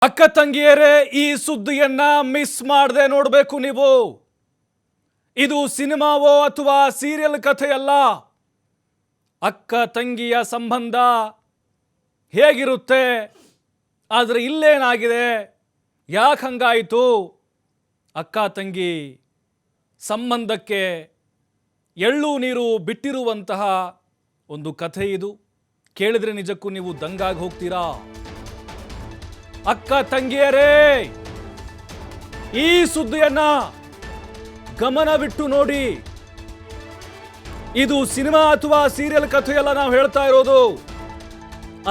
ಅಕ್ಕ ತಂಗಿಯರೇ, ಈ ಸುದ್ದಿಯನ್ನ ಮಿಸ್ ಮಾಡದೆ ನೋಡಬೇಕು ನೀವು. ಇದು ಸಿನಿಮಾವೋ ಅಥವಾ ಸೀರಿಯಲ್ ಕಥೆಯಲ್ಲ. ಅಕ್ಕ ತಂಗಿಯ ಸಂಬಂಧ ಹೇಗಿರುತ್ತೆ, ಆದರೆ ಇಲ್ಲೇನಾಗಿದೆ, ಯಾಕೆ ಹಂಗಾಯಿತು, ಅಕ್ಕ ತಂಗಿ ಸಂಬಂಧಕ್ಕೆ ಎಳ್ಳು ನೀರು ಬಿಟ್ಟಿರುವಂತಹ ಒಂದು ಕಥೆ ಇದು. ಕೇಳಿದ್ರೆ ನಿಜಕ್ಕೂ ನೀವು ದಂಗಾಗಿ ಹೋಗ್ತೀರಾ. ಅಕ್ಕ ತಂಗಿಯರೇ, ಈ ಸುದ್ದಿಯನ್ನ ಗಮನವಿಟ್ಟು ನೋಡಿ. ಇದು ಸಿನಿಮಾ ಅಥವಾ ಸೀರಿಯಲ್ ಕಥೆಯಲ್ಲ, ನಾವು ಹೇಳ್ತಾ ಇರೋದು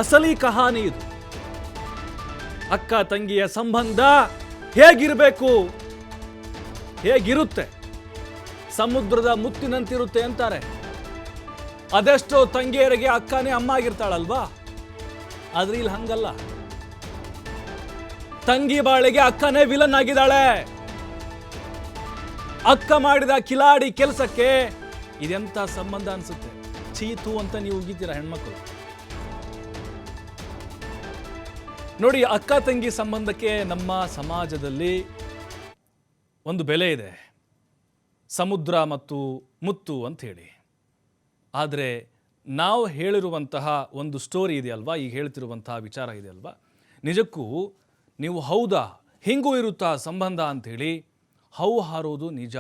ಅಸಲಿ ಕಹಾನಿ ಇದು. ಅಕ್ಕ ತಂಗಿಯ ಸಂಬಂಧ ಹೇಗಿರಬೇಕು, ಹೇಗಿರುತ್ತೆ, ಸಮುದ್ರದ ಮುತ್ತಿನಂತಿರುತ್ತೆ ಅಂತಾರೆ. ಅದೆಷ್ಟೋ ತಂಗಿಯರಿಗೆ ಅಕ್ಕನೇ ಅಮ್ಮ ಆಗಿರ್ತಾಳಲ್ವಾ, ಆದ್ರೆ ಇಲ್ಲಿ ಹಂಗಲ್ಲ. ತಂಗಿ ಬಾಳಿಗೆ ಅಕ್ಕನೇ ವಿಲನ್ ಆಗಿದ್ದಾಳೆ. ಅಕ್ಕ ಮಾಡಿದ ಕಿಲಾಡಿ ಕೆಲಸಕ್ಕೆ ಇದೆಂತ ಸಂಬಂಧ ಅನ್ಸುತ್ತೆ. ಚೀತು ಅಂತ ನೀವು ಉಗಿತೀರಾ ಹೆಣ್ಮಕ್ಳು. ನೋಡಿ, ಅಕ್ಕ ತಂಗಿ ಸಂಬಂಧಕ್ಕೆ ನಮ್ಮ ಸಮಾಜದಲ್ಲಿ ಒಂದು ಬೆಲೆ ಇದೆ, ಸಮುದ್ರ ಮತ್ತು ಮುತ್ತು ಅಂತ ಹೇಳಿ. ಆದರೆ ನಾವು ಹೇಳಿರುವಂತಹ ಒಂದು ಸ್ಟೋರಿ ಇದೆಯಲ್ವಾ, ಈಗ ಹೇಳ್ತಿರುವಂತಹ ವಿಚಾರ ಇದೆಯಲ್ವಾ, ನಿಜಕ್ಕೂ ನೀವು ಹೌದಾ, ಹಿಂಗೂ ಇರುತ್ತಾ ಸಂಬಂಧ ಅಂಥೇಳಿ ಹೌ ಹಾರೋದು ನಿಜ.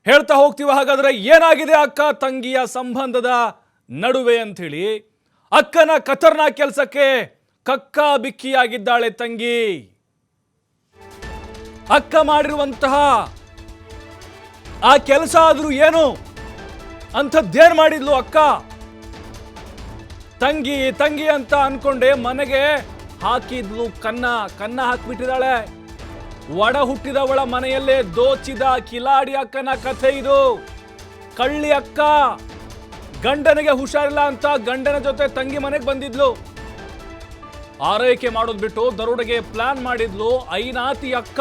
ಹೇಳ್ತಾ ಹೋಗ್ತೀವಿ. ಹಾಗಾದರೆ ಏನಾಗಿದೆ ಅಕ್ಕ ತಂಗಿಯ ಸಂಬಂಧದ ನಡುವೆ ಅಂಥೇಳಿ. ಅಕ್ಕನ ಕತರ್ನ ಕೆಲಸಕ್ಕೆ ಕಕ್ಕ ಬಿಕ್ಕಿಯಾಗಿದ್ದಾಳೆ ತಂಗಿ. ಅಕ್ಕ ಮಾಡಿರುವಂತಹ ಆ ಕೆಲಸ ಆದ್ರೂ ಏನು, ಅಂಥದ್ದೇನು ಮಾಡಿದ್ಲು ಅಕ್ಕ. ತಂಗಿ ತಂಗಿ ಅಂತ ಅನ್ಕೊಂಡೆ ಮನೆಗೆ ಹಾಕಿದ್ಲು ಕನ್ನ ಹಾಕ್ಬಿಟ್ಟಿದ್ದಾಳೆ. ಒಡ ಹುಟ್ಟಿದವಳ ಮನೆಯಲ್ಲೇ ದೋಚಿದ ಕಿಲಾಡಿ ಅಕ್ಕನ ಕಥೆ ಇದು. ಕಳ್ಳಿ ಅಕ್ಕ ಗಂಡನಿಗೆ ಹುಷಾರಿಲ್ಲ ಅಂತ ಗಂಡನ ಜೊತೆ ತಂಗಿ ಮನೆಗೆ ಬಂದಿದ್ಲು. ಆರೈಕೆ ಮಾಡೋದು ಬಿಟ್ಟು ದರೋಡೆಗೆ ಪ್ಲಾನ್ ಮಾಡಿದ್ಲು ಐನಾತಿ ಅಕ್ಕ.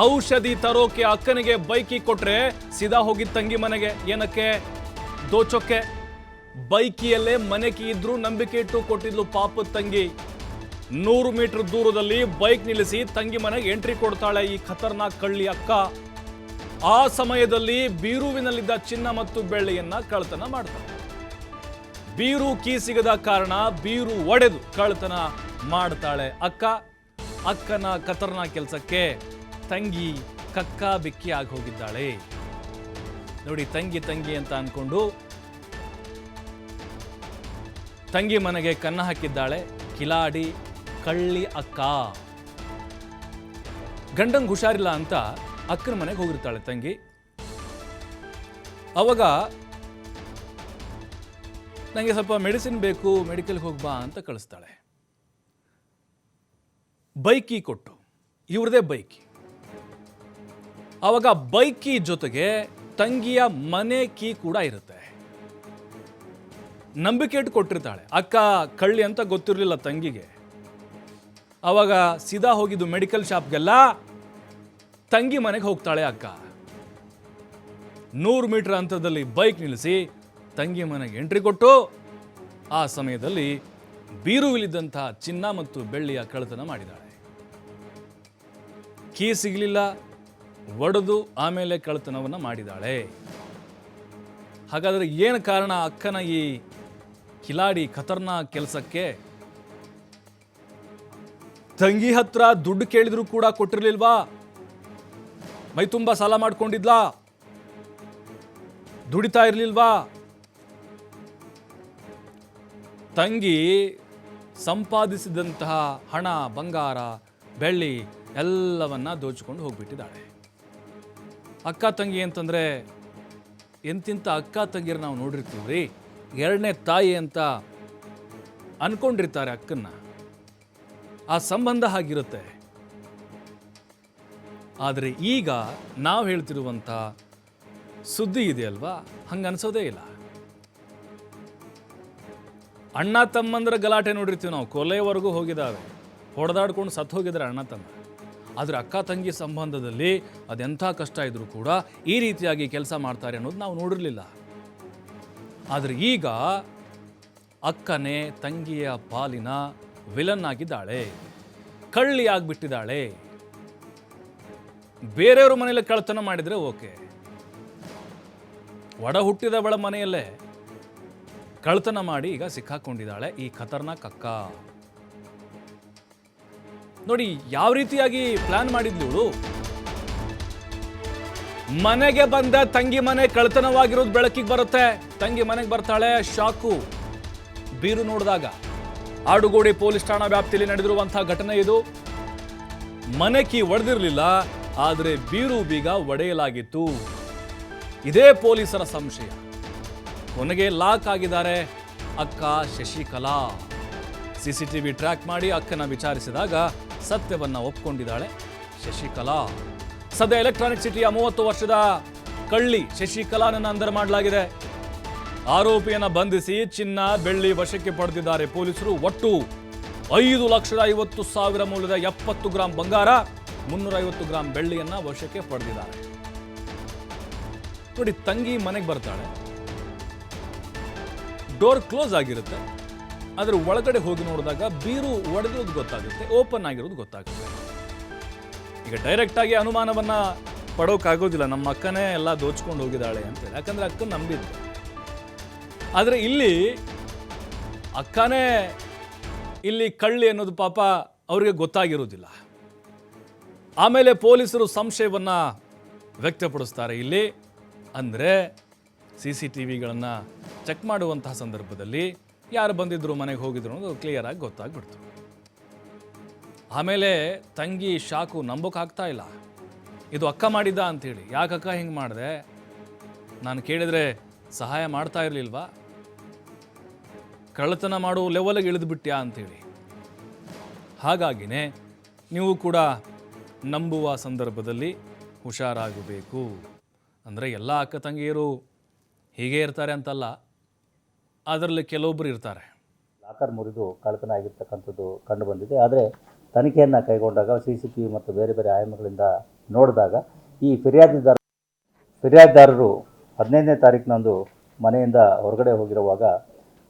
ಔಷಧಿ ತರೋಕೆ ಅಕ್ಕನಿಗೆ ಬೈಕಿ ಕೊಟ್ರೆ ಸೀದಾ ಹೋಗಿದ್ ತಂಗಿ ಮನೆಗೆ. ಏನಕ್ಕೆ? ದೋಚೋಕೆ. ಬೈಕಿಯಲ್ಲೇ ಮನೆ ಕೀ ಇದ್ರು ನಂಬಿಕೆ ಇಟ್ಟು ಕೊಟ್ಟಿದ್ಲು ಪಾಪದ ತಂಗಿ. 100 ಮೀಟರ್ ದೂರದಲ್ಲಿ ಬೈಕ್ ನಿಲ್ಲಿಸಿ ತಂಗಿ ಮನೆಗೆ ಎಂಟ್ರಿ ಕೊಡ್ತಾಳೆ ಈ ಖತರ್ನಾಕ್ ಕಳ್ಳಿ ಅಕ್ಕ. ಆ ಸಮಯದಲ್ಲಿ ಬೀರುವಿನಲ್ಲಿದ್ದ ಚಿನ್ನ ಮತ್ತು ಬೆಳ್ಳಿಯನ್ನ ಕಳ್ತನ ಮಾಡ್ತಾಳೆ. ಬೀರು ಕೀ ಸಿಗದ ಕಾರಣ ಬೀರು ಒಡೆದು ಕಳ್ತನ ಮಾಡ್ತಾಳೆ ಅಕ್ಕ. ಅಕ್ಕನ ಖತರ್ನಾ ಕೆಲಸಕ್ಕೆ ತಂಗಿ ಕಕ್ಕ ಬಿಕ್ಕಿ ಆಗಿ ಹೋಗಿದ್ದಾಳೆ. ನೋಡಿ, ತಂಗಿ ತಂಗಿ ಅಂತ ಅನ್ಕೊಂಡು ತಂಗಿ ಮನೆಗೆ ಕನ್ನ ಹಾಕಿದ್ದಾಳೆ ಕಿಲಾಡಿ ಕಳ್ಳಿ ಅಕ್ಕ. ಗಂಡಂಗೆ ಹುಷಾರಿಲ್ಲ ಅಂತ ಅಕ್ಕನ ಮನೆಗೆ ಹೋಗಿರ್ತಾಳೆ ತಂಗಿ. ಅವಾಗ ನನಗೆ ಸ್ವಲ್ಪ ಮೆಡಿಸಿನ್ ಬೇಕು, ಮೆಡಿಕಲ್ಗೆ ಹೋಗ್ಬಾ ಅಂತ ಕಳಿಸ್ತಾಳೆ. ಬೈಕಿ ಕೊಟ್ಟು, ಇವ್ರದೇ ಬೈಕಿ. ಅವಾಗ ಬೈಕಿ ಜೊತೆಗೆ ತಂಗಿಯ ಮನೆ ಕೀ ಕೂಡ ಇರುತ್ತೆ. ನಂಬಿಕೆ ಇಟ್ಟು ಕೊಟ್ಟಿರ್ತಾಳೆ. ಅಕ್ಕ ಕಳ್ಳಿ ಅಂತ ಗೊತ್ತಿರಲಿಲ್ಲ ತಂಗಿಗೆ. ಅವಾಗ ಸೀದಾ ಹೋಗಿದ್ದು ಮೆಡಿಕಲ್ ಶಾಪ್ಗೆಲ್ಲ. ತಂಗಿ ಮನೆಗೆ ಹೋಗ್ತಾಳೆ ಅಕ್ಕ. 100 ಮೀಟರ್ ಅಂತರದಲ್ಲಿ ಬೈಕ್ ನಿಲ್ಲಿಸಿ ತಂಗಿ ಮನೆಗೆ ಎಂಟ್ರಿ ಕೊಟ್ಟು ಆ ಸಮಯದಲ್ಲಿ ಬೀರುವಿಲಿದ್ದಂತಹ ಚಿನ್ನ ಮತ್ತು ಬೆಳ್ಳಿಯ ಕಳ್ಳತನ ಮಾಡಿದ್ದಾಳೆ. ಕೀ ಸಿಗಲಿಲ್ಲ, ಒಡೆದು ಆಮೇಲೆ ಕಳ್ಳತನವನ್ನು ಮಾಡಿದ್ದಾಳೆ. ಹಾಗಾದರೆ ಏನು ಕಾರಣ ಅಕ್ಕನ ಈ ಕಿಲಾಡಿ ಖತರ್ನಾ ಕೆಲಸಕ್ಕೆ? ತಂಗಿ ಹತ್ರ ದುಡ್ಡು ಕೇಳಿದ್ರು ಕೂಡ ಕೊಟ್ಟಿರ್ಲಿಲ್ವಾ? ಮೈ ತುಂಬ ಸಾಲ ಮಾಡ್ಕೊಂಡಿದ್ಲಾ? ದುಡಿತಾ ಇರ್ಲಿಲ್ವಾ? ತಂಗಿ ಸಂಪಾದಿಸಿದಂತಹ ಹಣ, ಬಂಗಾರ, ಬೆಳ್ಳಿ ಎಲ್ಲವನ್ನ ದೋಚಿಕೊಂಡು ಹೋಗ್ಬಿಟ್ಟಿದ್ದಾಳೆ. ಅಕ್ಕ ತಂಗಿ ಅಂತಂದ್ರೆ ಎಂತಿಂತ ಅಕ್ಕ ತಂಗಿಯರು ನಾವು ನೋಡಿರ್ತೀವ್ರಿ. ಎರಡನೇ ತಾಯಿ ಅಂತ ಅನ್ಕೊಂಡಿರ್ತಾರೆ ಅಕ್ಕನ್ನ. ಆ ಸಂಬಂಧ ಹಾಗಿರುತ್ತೆ. ಆದರೆ ಈಗ ನಾವು ಹೇಳ್ತಿರುವಂಥ ಸುದ್ದಿ ಇದೆಯಲ್ವಾ, ಹಂಗನ್ಸೋದೇ ಇಲ್ಲ. ಅಣ್ಣ ತಮ್ಮಂದ್ರ ಗಲಾಟೆ ನೋಡಿರ್ತೀವಿ ನಾವು, ಕೊಲೆವರೆಗೂ ಹೋಗಿದ್ದಾವೆ, ಹೊಡೆದಾಡ್ಕೊಂಡು ಸತ್ತು ಹೋಗಿದ್ದಾರೆ ಅಣ್ಣ ತಮ್ಮ. ಆದರೆ ಅಕ್ಕ ತಂಗಿ ಸಂಬಂಧದಲ್ಲಿ ಅದೆಂಥ ಕಷ್ಟ ಇದ್ರೂ ಕೂಡ ಈ ರೀತಿಯಾಗಿ ಕೆಲಸ ಮಾಡ್ತಾರೆ ಅನ್ನೋದು ನಾವು ನೋಡಿರಲಿಲ್ಲ. ಆದರೆ ಈಗ ಅಕ್ಕನೇ ತಂಗಿಯ ಪಾಲಿನ ವಿಲನ್ ಆಗಿದ್ದಾಳೆ, ಕಳ್ಳಿ ಆಗ್ಬಿಟ್ಟಿದ್ದಾಳೆ. ಬೇರೆಯವ್ರ ಮನೆಯಲ್ಲಿ ಕಳ್ತನ ಮಾಡಿದ್ರೆ ಓಕೆ, ಒಡ ಹುಟ್ಟಿದವಳ ಮನೆಯಲ್ಲೇ ಕಳ್ತನ ಮಾಡಿ ಈಗ ಸಿಕ್ಕಾಕೊಂಡಿದ್ದಾಳೆ ಈ ಖತರ್ನಾಕ್ ಅಕ್ಕ. ನೋಡಿ ಯಾವ ರೀತಿಯಾಗಿ ಪ್ಲಾನ್ ಮಾಡಿದ್ಲು. ಮನೆಗೆ ಬಂದ ತಂಗಿ ಮನೆ ಕಳ್ತನವಾಗಿರೋದು ಬೆಳಕಿಗೆ ಬರುತ್ತೆ. ತಂಗಿ ಮನೆಗೆ ಬರ್ತಾಳೆ, ಶಾಕು. ಬೀರು ನೋಡಿದಾಗ ಆಡುಗೋಡಿ ಪೊಲೀಸ್ ಠಾಣಾ ವ್ಯಾಪ್ತಿಯಲ್ಲಿ ನಡೆದಿರುವಂತಹ ಘಟನೆ ಇದು. ಮನೆ ಕೀ ಒಡೆದಿರಲಿಲ್ಲ, ಆದರೆ ಬೀರು ಬೀಗ ಒಡೆಯಲಾಗಿತ್ತು. ಇದೇ ಪೊಲೀಸರ ಸಂಶಯ. ಕೊನೆಗೆ ಲಾಕ್ ಆಗಿದ್ದಾರೆ ಅಕ್ಕ ಶಶಿಕಲಾ. ಸಿಸಿಟಿವಿ ಟ್ರ್ಯಾಕ್ ಮಾಡಿ ಅಕ್ಕನ ವಿಚಾರಿಸಿದಾಗ ಸತ್ಯವನ್ನ ಒಪ್ಕೊಂಡಿದ್ದಾಳೆ ಶಶಿಕಲಾ. ಸದ್ಯ ಎಲೆಕ್ಟ್ರಾನಿಕ್ ಸಿಟಿಯ 30 ವರ್ಷದ ಕಳ್ಳಿ ಶಶಿಕಲಾನನ್ನ ಅಂದರ್ ಮಾಡಲಾಗಿದೆ. ಆರೋಪಿಯನ್ನ ಬಂಧಿಸಿ ಚಿನ್ನ ಬೆಳ್ಳಿ ವಶಕ್ಕೆ ಪಡೆದಿದ್ದಾರೆ ಪೊಲೀಸರು. ಒಟ್ಟು 5,50,000 ಮೌಲ್ಯದ 70 ಗ್ರಾಂ ಬಂಗಾರ, 350 ಗ್ರಾಂ ಬೆಳ್ಳಿಯನ್ನ ವಶಕ್ಕೆ ಪಡೆದಿದ್ದಾರೆ. ನೋಡಿ, ತಂಗಿ ಮನೆಗೆ ಬರ್ತಾಳೆ, ಡೋರ್ ಕ್ಲೋಸ್ ಆಗಿರುತ್ತೆ, ಆದ್ರೆ ಒಳಗಡೆ ಹೋಗಿ ನೋಡಿದಾಗ ಬೀರು ಒಡೆದಿರೋದು ಗೊತ್ತಾಗುತ್ತೆ, ಓಪನ್ ಆಗಿರೋದು ಗೊತ್ತಾಗುತ್ತೆ. ಈಗ ಡೈರೆಕ್ಟ್ ಆಗಿ ಅನುಮಾನವನ್ನ ಪಡೋಕ್ಕಾಗೋದಿಲ್ಲ, ನಮ್ಮ ಅಕ್ಕನೇ ಎಲ್ಲ ದೋಚ್ಕೊಂಡು ಹೋಗಿದ್ದಾಳೆ ಅಂತೇಳಿ, ಯಾಕಂದ್ರೆ ಅಕ್ಕನ ನಂಬಿದ್ರು. ಆದ್ರೆ ಇಲ್ಲಿ ಅಕ್ಕನೇ ಇಲ್ಲಿ ಕಳ್ಳಿ ಅನ್ನೋದು ಪಾಪ ಅವ್ರಿಗೆ ಗೊತ್ತಾಗಿರೋದಿಲ್ಲ. ಆಮೇಲೆ ಪೊಲೀಸರು ಸಂಶಯವನ್ನ ವ್ಯಕ್ತಪಡಿಸ್ತಾರೆ. ಇಲ್ಲಿ ಅಂದರೆ CCTVಗಳನ್ನು ಚೆಕ್ ಮಾಡುವಂತಹ ಸಂದರ್ಭದಲ್ಲಿ ಯಾರು ಬಂದಿದ್ರು, ಮನೆಗೆ ಹೋಗಿದ್ರು ಅನ್ನೋದು ಕ್ಲಿಯರ್ ಆಗಿ ಗೊತ್ತಾಗ್ಬಿಡ್ತು. ಆಮೇಲೆ ತಂಗಿ ಶಾಕು ನಂಬೋಕ್ಕಾಗ್ತಾ ಇಲ್ಲ, ಇದು ಅಕ್ಕ ಮಾಡಿದ್ದ ಅಂಥೇಳಿ. ಯಾಕೆ ಅಕ್ಕ ಹಿಂಗೆ ಮಾಡಿದೆ, ನಾನು ಕೇಳಿದರೆ ಸಹಾಯ ಮಾಡ್ತಾ ಇರಲಿಲ್ವಾ, ಕಳ್ಳತನ ಮಾಡೋ ಲೆವೆಲ್ಗೆ ಇಳಿದುಬಿಟ್ಯಾ ಅಂಥೇಳಿ. ಹಾಗಾಗಿನೇ ನೀವು ಕೂಡ ನಂಬುವ ಸಂದರ್ಭದಲ್ಲಿ ಹುಷಾರಾಗಬೇಕು. ಅಂದರೆ ಎಲ್ಲ ಅಕ್ಕ ತಂಗಿಯರು ಹೀಗೆ ಇರ್ತಾರೆ ಅಂತಲ್ಲ, ಅದರಲ್ಲಿ ಕೆಲವೊಬ್ಬರು ಇರ್ತಾರೆ. ಲಾಕರ್ ಮುರಿದು ಕಳ್ಳತನ ಆಗಿರ್ತಕ್ಕಂಥದ್ದು ಕಂಡು ಬಂದಿದೆ. ಆದರೆ ತನಿಖೆಯನ್ನು ಕೈಗೊಂಡಾಗ CCTV ಮತ್ತು ಬೇರೆ ಬೇರೆ ಆಯಾಮಗಳಿಂದ ನೋಡಿದಾಗ ಈ ಫಿರ್ಯಾದಿದಾರರು 15ನೇ ತಾರೀಕಿನಂದು ಮನೆಯಿಂದ ಹೊರಗಡೆ ಹೋಗಿರುವಾಗ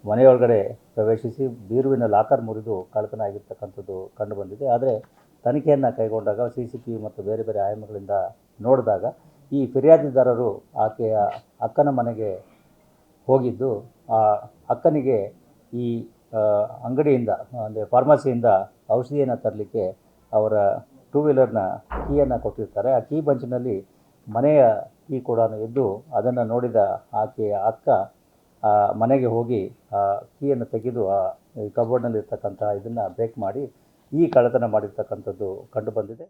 ಮನೆಯೊಳಗಡೆ ಪ್ರವೇಶಿಸಿ ಬೀರುವಿನ ಲಾಕರ್ ಮುರಿದು ಕಳ್ಳತನ ಆಗಿರ್ತಕ್ಕಂಥದ್ದು ಕಂಡು ಬಂದಿದೆ. ಆದರೆ ತನಿಖೆಯನ್ನು ಕೈಗೊಂಡಾಗ CCTV ಮತ್ತು ಬೇರೆ ಬೇರೆ ಆಯಾಮಗಳಿಂದ ನೋಡಿದಾಗ ಈ ಫಿರ್ಯಾದಿದಾರರು ಆಕೆಯ ಅಕ್ಕನ ಮನೆಗೆ ಹೋಗಿದ್ದು, ಆ ಅಕ್ಕನಿಗೆ ಈ ಅಂಗಡಿಯಿಂದ ಅಂದರೆ ಫಾರ್ಮಸಿಯಿಂದ ಔಷಧಿಯನ್ನು ತರಲಿಕ್ಕೆ ಅವರ 2 ವೀಲರ್ನ ಕೀಯನ್ನು ಕೊಟ್ಟಿರ್ತಾರೆ. ಆ ಕೀ ಬಂಚಿನಲ್ಲಿ ಮನೆಯ ಕೀ ಕೂಡ ಇದ್ದು ಅದನ್ನು ನೋಡಿದ ಆಕೆಯ ಅಕ್ಕ ಮನೆಗೆ ಹೋಗಿ ಆ ಕೀಯನ್ನು ತೆಗೆದು ಆ ಕಬೋರ್ಡ್ನಲ್ಲಿರ್ತಕ್ಕಂಥ ಇದನ್ನು ಬ್ರೇಕ್ ಮಾಡಿ ಈ ಕಳ್ಳತನ ಮಾಡಿರ್ತಕ್ಕಂಥದ್ದು ಕಂಡು ಬಂದಿದೆ.